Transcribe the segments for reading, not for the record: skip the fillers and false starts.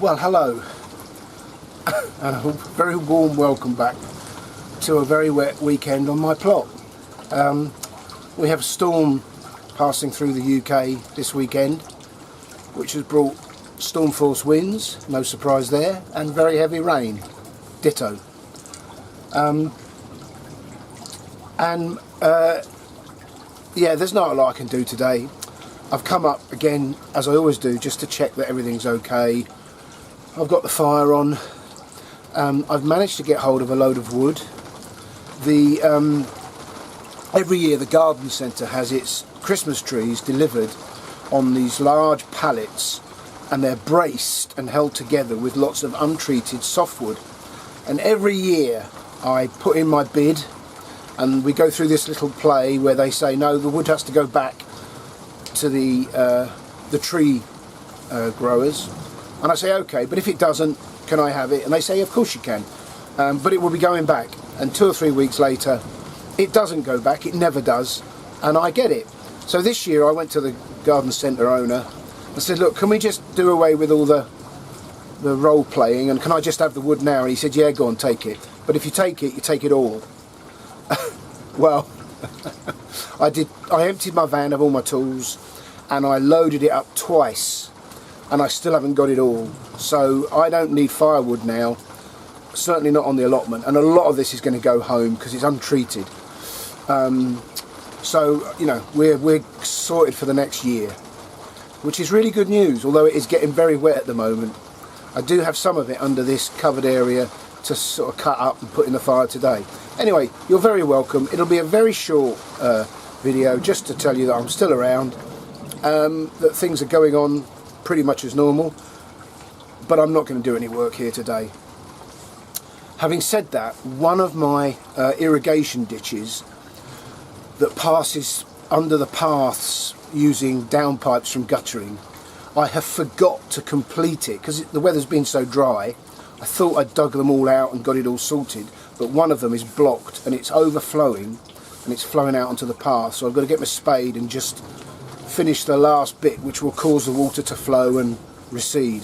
Well, hello, and a very warm welcome back to a very wet weekend on my plot. We have a storm passing through the UK this weekend, which has brought storm force winds, no surprise there, and very heavy rain, ditto. Yeah, there's not a lot I can do today. I've come up again, as I always do, just to check that everything's okay. I've got the fire on. I've managed to get hold of a load of wood. Every year the garden centre has its Christmas trees delivered on these large pallets, and they're braced and held together with lots of untreated softwood. And every year I put in my bid, and we go through this little play where they say no, the wood has to go back to the tree growers, and I say okay, but if it doesn't, can I have it? And they say of course you can, but it will be going back. And 2 or 3 weeks later it doesn't go back, it never does, and I get it. So this year I went to the garden centre owner and said, look, can we just do away with all the role playing, and can I just have the wood now? And he said, yeah, go on, take it, but if you take it, you take it all. Well, I emptied my van of all my tools and I loaded it up twice, and I still haven't got it all. So I don't need firewood now, certainly not on the allotment, and a lot of this is going to go home because it's untreated. So, you know, we're sorted for the next year, which is really good news, although it is getting very wet at the moment. I do have some of it under this covered area to sort of cut up and put in the fire today. Anyway, you're very welcome. It'll be a very short video just to tell you that I'm still around, that things are going on pretty much as normal, but I'm not going to do any work here today. Having said that, one of my irrigation ditches that passes under the paths using downpipes from guttering, I have forgot to complete it because the weather's been so dry. I thought I'd dug them all out and got it all sorted, but one of them is blocked and it's overflowing and it's flowing out onto the path, so I've got to get my spade and just finish the last bit, which will cause the water to flow and recede.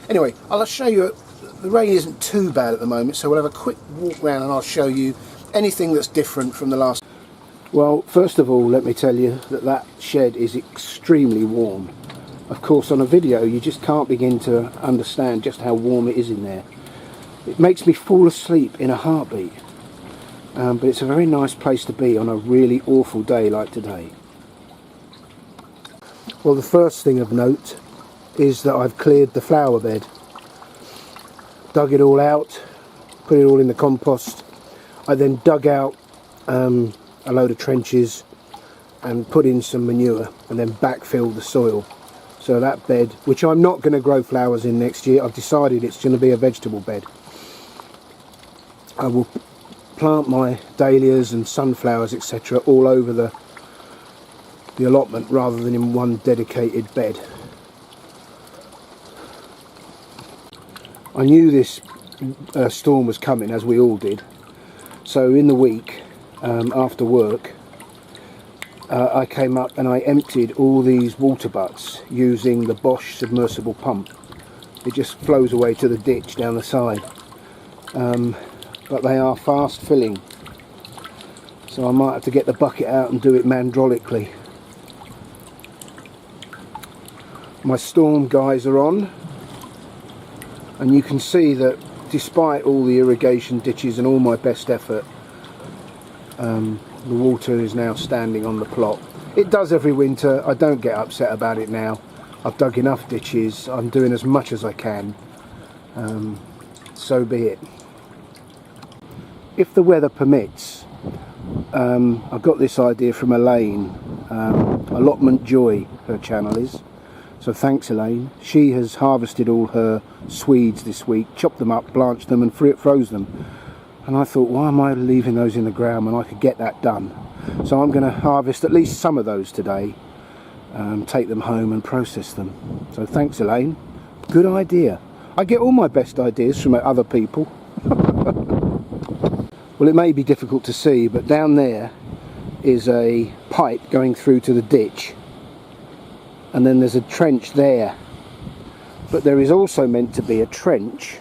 Anyway, I'll show you, the rain isn't too bad at the moment, so we'll have a quick walk round and I'll show you anything that's different from the last. Well, first of all, let me tell you that that shed is extremely warm. Of course, on a video you just can't begin to understand just how warm it is in there. It makes me fall asleep in a heartbeat, but it's a very nice place to be on a really awful day like today. Well, the first thing of note is that I've cleared the flower bed, dug it all out, put it all in the compost. I then dug out a load of trenches and put in some manure and then backfilled the soil. So that bed, which I'm not going to grow flowers in next year, I've decided it's going to be a vegetable bed. I will plant my dahlias and sunflowers, etc., all over the allotment rather than in one dedicated bed. I knew this storm was coming, as we all did, so in the week after work I came up and I emptied all these water butts using the Bosch submersible pump. It just flows away to the ditch down the side, but they are fast filling, so I might have to get the bucket out and do it mandrolically. My storm guys are on, and you can see that despite all the irrigation ditches and all my best effort, the water is now standing on the plot. It does every winter. I don't get upset about it now. I've dug enough ditches, I'm doing as much as I can, so be it. If the weather permits, I've got this idea from Elaine, Allotment Joy, her channel is. So thanks Elaine. She has harvested all her Swedes this week, chopped them up, blanched them and froze them. And I thought, why am I leaving those in the ground when I could get that done? So I'm going to harvest at least some of those today, take them home and process them. So thanks Elaine, good idea. I get all my best ideas from other people. Well, it may be difficult to see, but down there is a pipe going through to the ditch, and then there's a trench there but there is also meant to be a trench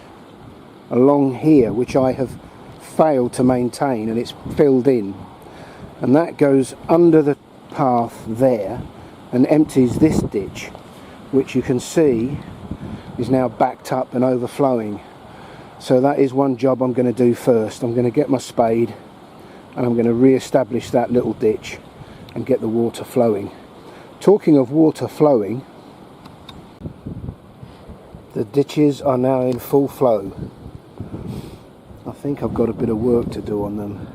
along here which I have failed to maintain, and it's filled in, and that goes under the path there and empties this ditch, which you can see is now backed up and overflowing. So that is one job I'm going to do first. I'm going to get my spade and I'm going to re-establish that little ditch and get the water flowing. Talking of water flowing, the ditches are now in full flow. I think I've got a bit of work to do on them,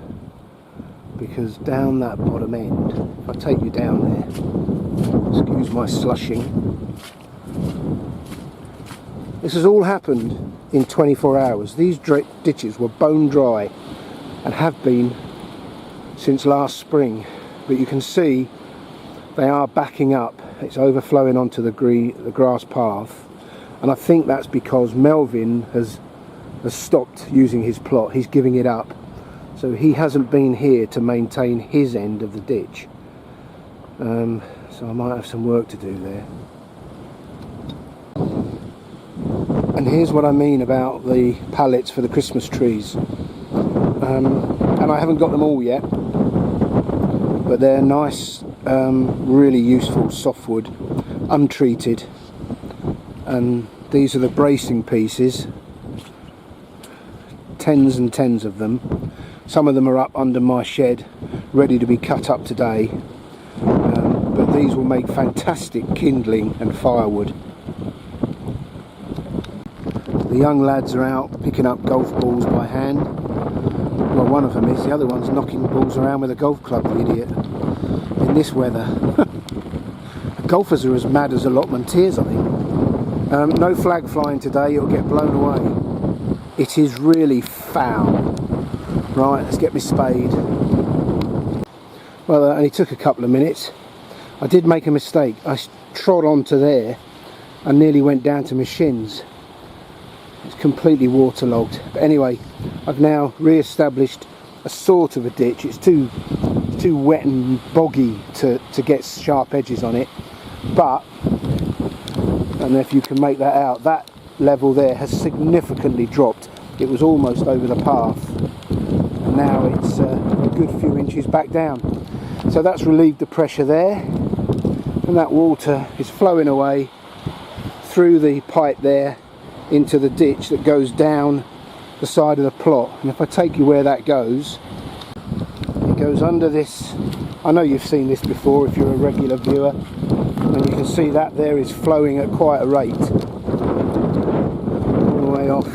because down that bottom end, if I take you down there, excuse my slushing, this has all happened in 24 hours. These ditches were bone dry and have been since last spring, but you can see they are backing up. It's overflowing onto the grass path, and I think that's because Melvin has stopped using his plot. He's giving it up, so he hasn't been here to maintain his end of the ditch. So I might have some work to do there. And here's what I mean about the pallets for the Christmas trees. And I haven't got them all yet, but they're nice, really useful softwood, untreated, and these are the bracing pieces, tens and tens of them. Some of them are up under my shed ready to be cut up today, but these will make fantastic kindling and firewood. The young lads are out picking up golf balls by hand. Well, one of them is, the other one's knocking balls around with a golf club, the idiot, in this weather. Golfers are as mad as allotmenteers, I think. No flag flying today, it'll get blown away. It is really foul. Right, let's get my spade. Well, it only took a couple of minutes. I did make a mistake. I trod onto there and nearly went down to my shins. It's completely waterlogged. But anyway, I've now re-established a sort of a ditch. It's too wet and boggy to get sharp edges on it. But, I don't know if you can make that out, that level there has significantly dropped. It was almost over the path, and now it's a good few inches back down. So that's relieved the pressure there, and that water is flowing away through the pipe there into the ditch that goes down the side of the plot. And if I take you where that goes, it goes under this. I know you've seen this before if you're a regular viewer, and you can see that there is flowing at quite a rate all the way off,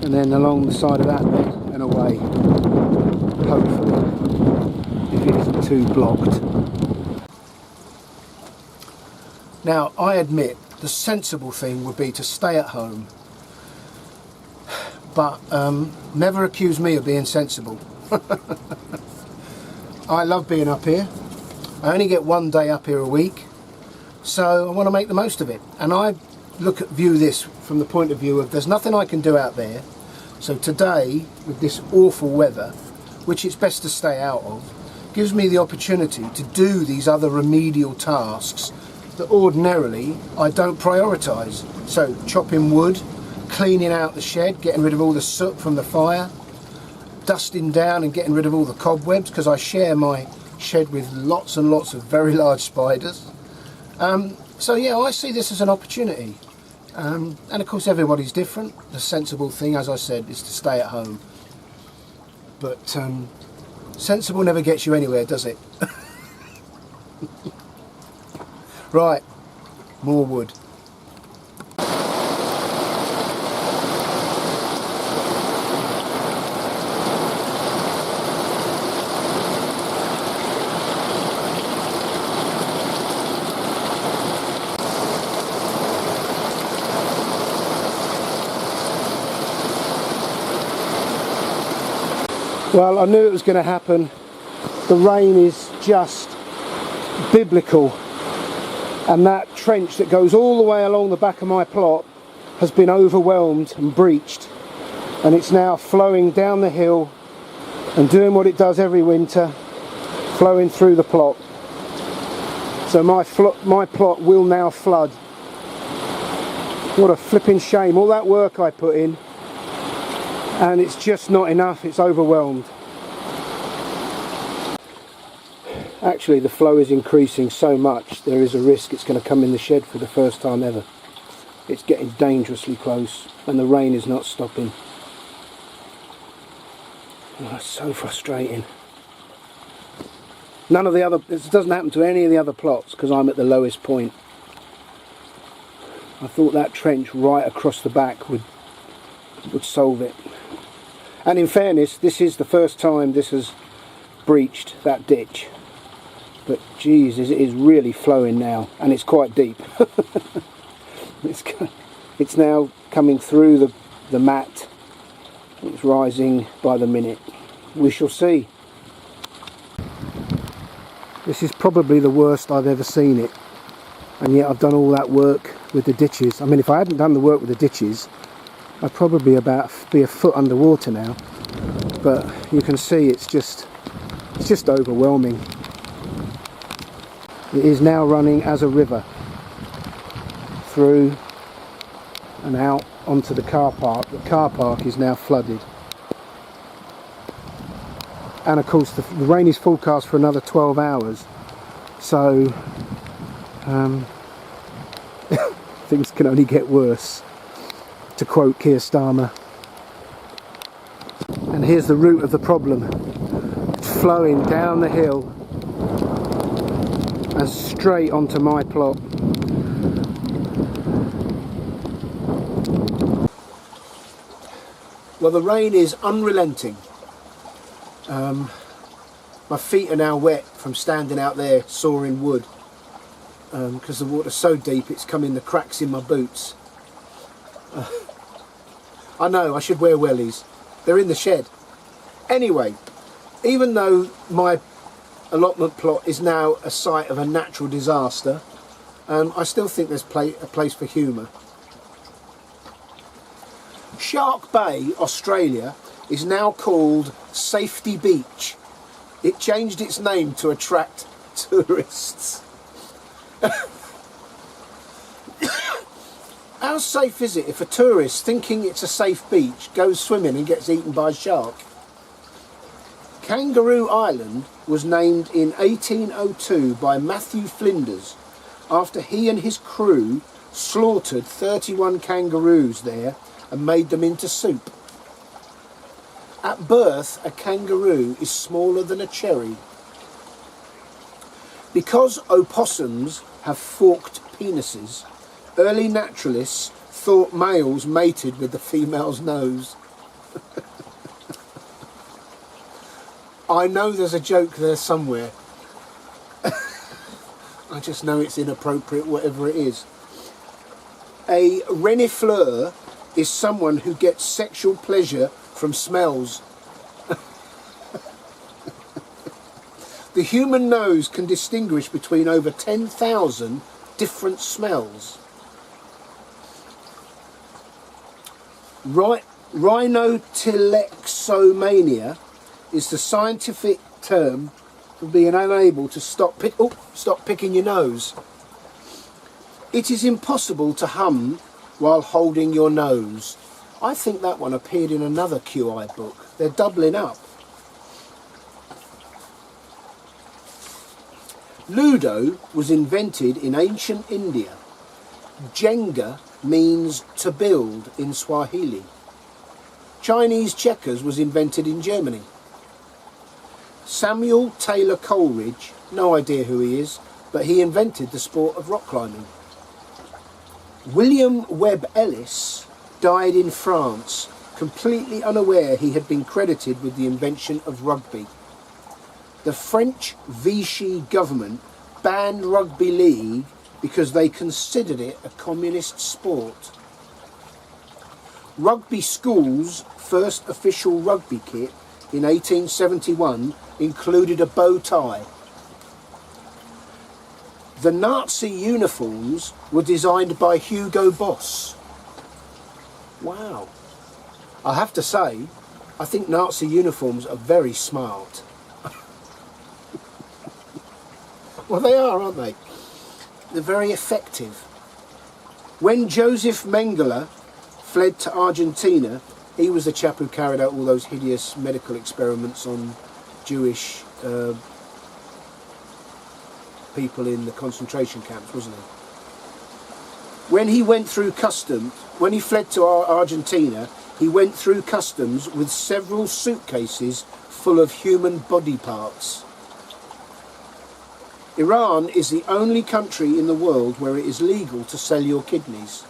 and then along the side of that bed and away, hopefully, if it isn't too blocked. Now, I admit the sensible thing would be to stay at home, but never accuse me of being sensible. I love being up here. I only get one day up here a week, so I want to make the most of it. And I view this from the point of view of there's nothing I can do out there, so today, with this awful weather, which it's best to stay out of, gives me the opportunity to do these other remedial tasks that ordinarily I don't prioritise. So chopping wood, cleaning out the shed, getting rid of all the soot from the fire, dusting down and getting rid of all the cobwebs, because I share my shed with lots and lots of very large spiders. So yeah, I see this as an opportunity, and of course everybody's different. The sensible thing, as I said, is to stay at home, but sensible never gets you anywhere, does it? Right, more wood. Well, I knew it was going to happen. The rain is just biblical. And that trench that goes all the way along the back of my plot has been overwhelmed and breached, and it's now flowing down the hill and doing what it does every winter, flowing through the plot. So my plot will now flood. What a flipping shame, all that work I put in and it's just not enough, it's overwhelmed. Actually the flow is increasing so much there is a risk it's going to come in the shed for the first time ever. It's getting dangerously close and the rain is not stopping. Oh, that's so frustrating. None of the other, this doesn't happen to any of the other plots because I'm at the lowest point. I thought that trench right across the back would solve it. And in fairness, this is the first time this has breached that ditch. But geez, it is really flowing now, and it's quite deep. It's now coming through the mat. It's rising by the minute. We shall see. This is probably the worst I've ever seen it. And yet I've done all that work with the ditches. I mean, if I hadn't done the work with the ditches, I'd probably be a foot underwater now. But you can see it's just overwhelming. It is now running as a river through and out onto the car park. The car park is now flooded. And of course the rain is forecast for another 12 hours. So things can only get worse, to quote Keir Starmer. And here's the root of the problem. It's flowing down the hill and straight onto my plot. Well, the rain is unrelenting. My feet are now wet from standing out there sawing wood because the water's so deep it's come in the cracks in my boots. I know, I should wear wellies. They're in the shed. Anyway, even though my allotment plot is now a site of a natural disaster, I still think there's a place for humour. Shark Bay, Australia, is now called Safety Beach. It changed its name to attract tourists. How safe is it if a tourist, thinking it's a safe beach, goes swimming and gets eaten by a shark? Kangaroo Island was named in 1802 by Matthew Flinders after he and his crew slaughtered 31 kangaroos there and made them into soup. At birth, a kangaroo is smaller than a cherry. Because opossums have forked penises, early naturalists thought males mated with the female's nose. I know there's a joke there somewhere. I just know it's inappropriate, whatever it is. A renifleur is someone who gets sexual pleasure from smells. The human nose can distinguish between over 10,000 different smells. Rhinotilexomania is the scientific term for being unable to stop picking your nose. It is impossible to hum while holding your nose. I think that one appeared in another QI book. They're doubling up. Ludo was invented in ancient India. Jenga means to build in Swahili. Chinese checkers was invented in Germany. Samuel Taylor Coleridge, no idea who he is, but he invented the sport of rock climbing. William Webb Ellis died in France, completely unaware he had been credited with the invention of rugby. The French Vichy government banned rugby league because they considered it a communist sport. Rugby School's first official rugby kit in 1871 included a bow tie. The Nazi uniforms were designed by Hugo Boss. Wow. I have to say, I think Nazi uniforms are very smart. Well, they are, aren't they? They're very effective. When Joseph Mengele fled to Argentina, he was the chap who carried out all those hideous medical experiments on Jewish people in the concentration camps, wasn't he? When he went through customs, when he fled to Argentina, he went through customs with several suitcases full of human body parts. Iran is the only country in the world where it is legal to sell your kidneys.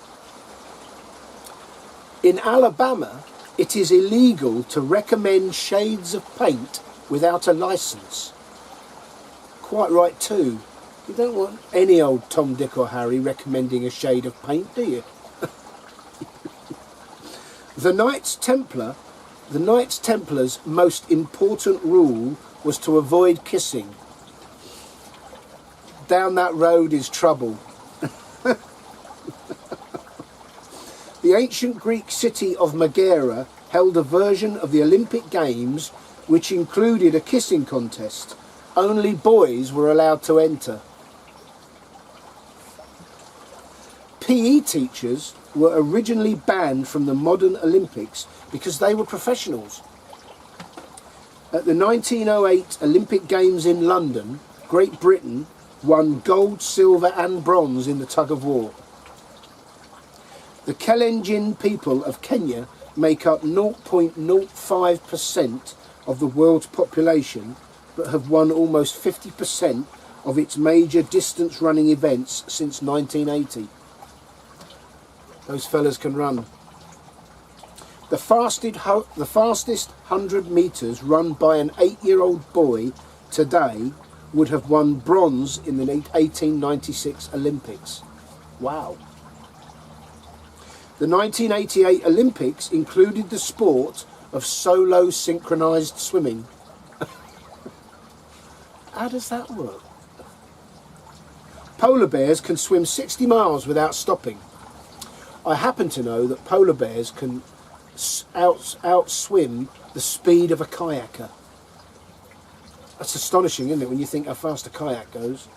In Alabama, it is illegal to recommend shades of paint without a license. Quite right too. You don't want any old Tom, Dick or Harry recommending a shade of paint, do you? The Knights Templar's most important rule was to avoid kissing. Down that road is trouble. The ancient Greek city of Megara held a version of the Olympic Games which included a kissing contest. Only boys were allowed to enter. PE teachers were originally banned from the modern Olympics because they were professionals. At the 1908 Olympic Games in London, Great Britain won gold, silver and bronze in the tug of war. The Kalenjin people of Kenya make up 0.05% of the world's population, but have won almost 50% of its major distance running events since 1980. Those fellas can run. The fastest 100 metres run by an 8-year-old boy today would have won bronze in the 1896 Olympics. Wow. The 1988 Olympics included the sport of solo synchronised swimming. How does that work? Polar bears can swim 60 miles without stopping. I happen to know that polar bears can outswim the speed of a kayaker. That's astonishing, isn't it, when you think how fast a kayak goes?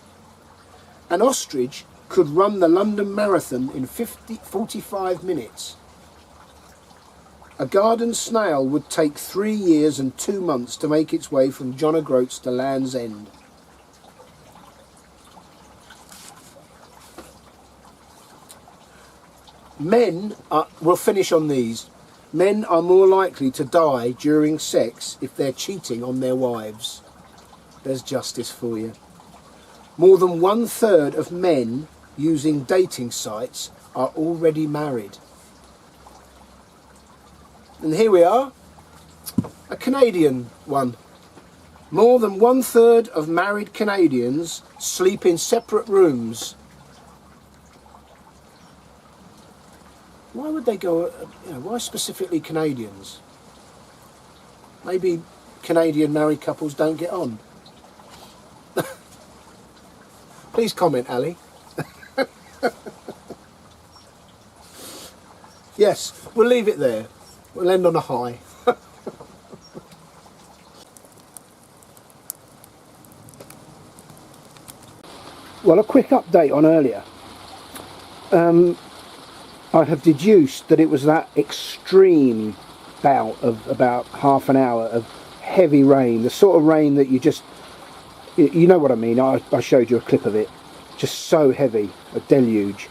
An ostrich could run the London Marathon in 45 minutes. A garden snail would take 3 years and 2 months to make its way from John O'Groats to Land's End. We'll finish on these. Men are more likely to die during sex if they're cheating on their wives. There's justice for you. More than 1/3 of men using dating sites are already married. And here we are, a Canadian one. More than 1/3 of married Canadians sleep in separate rooms. Why would they go, why specifically Canadians? Maybe Canadian married couples don't get on. Please comment, Ali. Yes, we'll leave it there. We'll end on a high. Well, a quick update on earlier. I have deduced that it was that extreme bout of about half an hour of heavy rain, the sort of rain that you know what I mean, I showed you a clip of it, just so heavy, a deluge,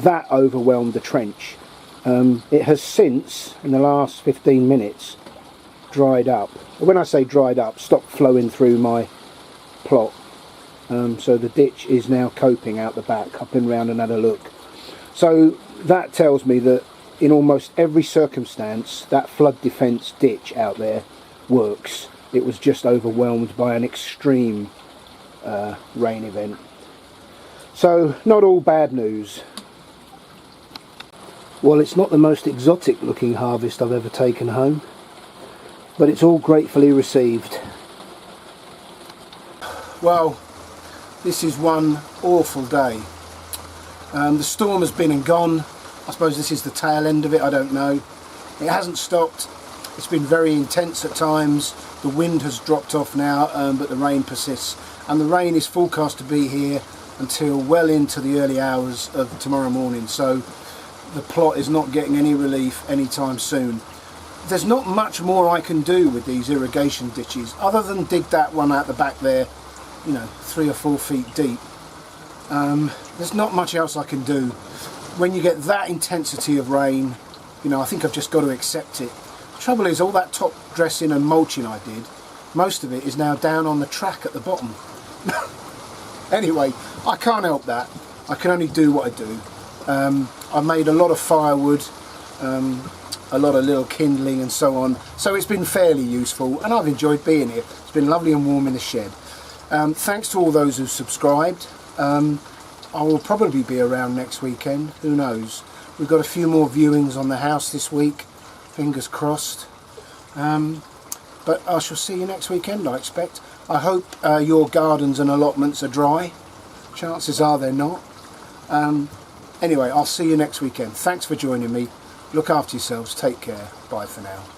that overwhelmed the trench. It has since, in the last 15 minutes, dried up. When I say dried up, stopped flowing through my plot, so the ditch is now coping out the back. I've been round and had a look. So that tells me that in almost every circumstance that flood defence ditch out there works. It was just overwhelmed by an extreme rain event. So not all bad news. Well, it's not the most exotic looking harvest I've ever taken home, but it's all gratefully received. Well, this is one awful day. The storm has been and gone. I suppose this is the tail end of it, I don't know. It hasn't stopped. It's been very intense at times. The wind has dropped off now, but the rain persists. And the rain is forecast to be here until well into the early hours of tomorrow morning. So the plot is not getting any relief anytime soon. There's not much more I can do with these irrigation ditches other than dig that one out the back there, you know, 3 or 4 feet deep. There's not much else I can do. When you get that intensity of rain, you know, I think I've just got to accept it. The trouble is, all that top dressing and mulching I did, most of it is now down on the track at the bottom. Anyway, I can't help that. I can only do what I do. I've made a lot of firewood, a lot of little kindling and so on, so it's been fairly useful and I've enjoyed being here. It's been lovely and warm in the shed. Thanks to all those who subscribed. I will probably be around next weekend, who knows. We've got a few more viewings on the house this week, fingers crossed. But I shall see you next weekend, I expect. I hope your gardens and allotments are dry. Chances are they're not. Anyway, I'll see you next weekend. Thanks for joining me. Look after yourselves. Take care. Bye for now.